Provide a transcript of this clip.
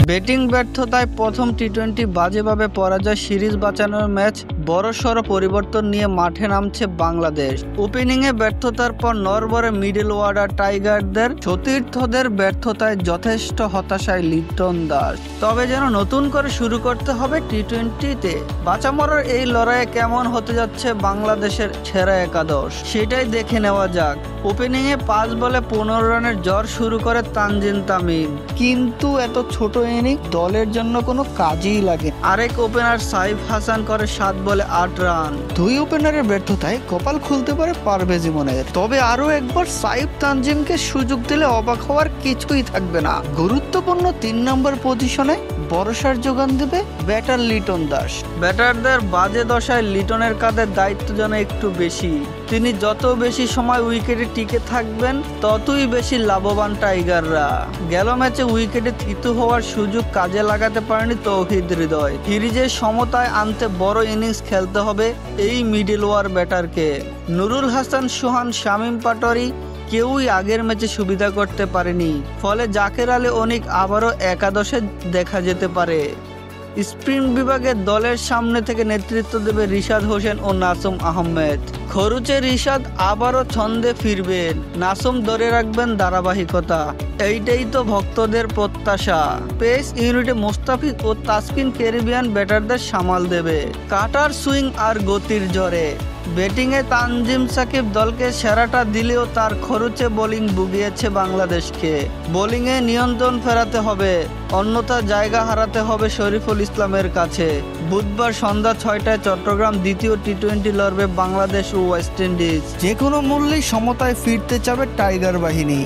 Batting ব্যর্থতায় প্রথম টি-20 বাজেভাবে পরাজয়, সিরিজ বাঁচানোর ম্যাচ, বড়সড় পরিবর্তন নিয়ে মাঠে নামছে বাংলাদেশ। ওপেনিংয়ে ব্যর্থতার পর নড়বড়ে মিডল অর্ডার টাইগারদের। সতীর্থদের ব্যর্থতায় যথেষ্ট হতাশায় লিটন দাস। তবে যেন নতুন করে শুরু করতে হবে টি-20তে। বাঁচামরার এই লড়াইয়ে কেমন হতে যাচ্ছে বাংলাদেশের সেরা একাদশ, সেটাই দেখে নেওয়া যাক। ওপেনিংয়ে 5 বলে 15 রানের ঝড় শুরু করে তানজিম তামিম, কিন্তু এত ছোট ইনিংস দলের জন্য কোনো কাজেই লাগে। আরেক ওপেনার সাইফ হাসান করে 7 বলে 8 রান। দুই ওপেনারের ব্যর্থতায় কপাল খুলতে পারে পারভেজ ইমনের। তবে আরো একবার সাইফ তানজিমকে সুযোগ দিলে অবাক হওয়ার কিছুই থাকবে না। গুরুত্বপূর্ণ 3 নম্বর পজিশনে ভরসার যোগান দেবে ব্যাটার লিটন দাস। ব্যাটারদের বাজে দশায় লিটনের কাঁধে দায়িত্ব যেন একটু বেশি। তিনি যত বেশি সময় উইকেটে টিকে থাকবেন ততই বেশি লাভবান টাইগাররা। গেল ম্যাচে উইকেটে থিতু হওয়ার সুযোগ কাজে লাগাতে পারেনি তৌহিদ হৃদয়। সিরিজের সমতায় আনতে বড় ইনিংস খেলতে হবে এই মিডল ওভার ব্যাটারকে। নুরুল হাসান, সোহান, শামীম পাটোয়ারি কেউই আগের ম্যাচে সুবিধা করতে পারেনি। ফলে জাকের আলী অনিক আবারও একাদশে দেখা যেতে পারে। স্পিন বিভাগে দলের সামনে থেকে নেতৃত্ব দেবে রিশাদ হোসেন ও নাসুম আহমেদ। খরুচে রিশাদ আবারও ছন্দে ফিরবেন, নাসুম ধরে রাখবেন ধারাবাহিকতা। এইটাই তো ভক্তদের প্রত্যাশা। পেস ইউনিটে মোস্তাফিজ ও তাসকিন ক্যারিবিয়ান ব্যাটারদের সামাল দেবে কাটার সুইং আর গতির জ্বরে। ব্যাটিংয়ে তানজিম সাকিব দলকে সেরাটা দিলেও তার খরচে বোলিং ভুগিয়েছে বাংলাদেশকে। বোলিংয়ে নিয়ন্ত্রণ ফেরাতে হবে, অন্যথা জায়গা হারাতে হবে শরীফুল ইসলামের কাছে। বুধবার সন্ধ্যা 6টায় চট্টগ্রাম দ্বিতীয় টি-20 লড়বে বাংলাদেশ ও ওয়েস্ট ইন্ডিজ। যে কোনো মূল্যেই সমতায় ফিরতে চাবে টাইগার বাহিনী।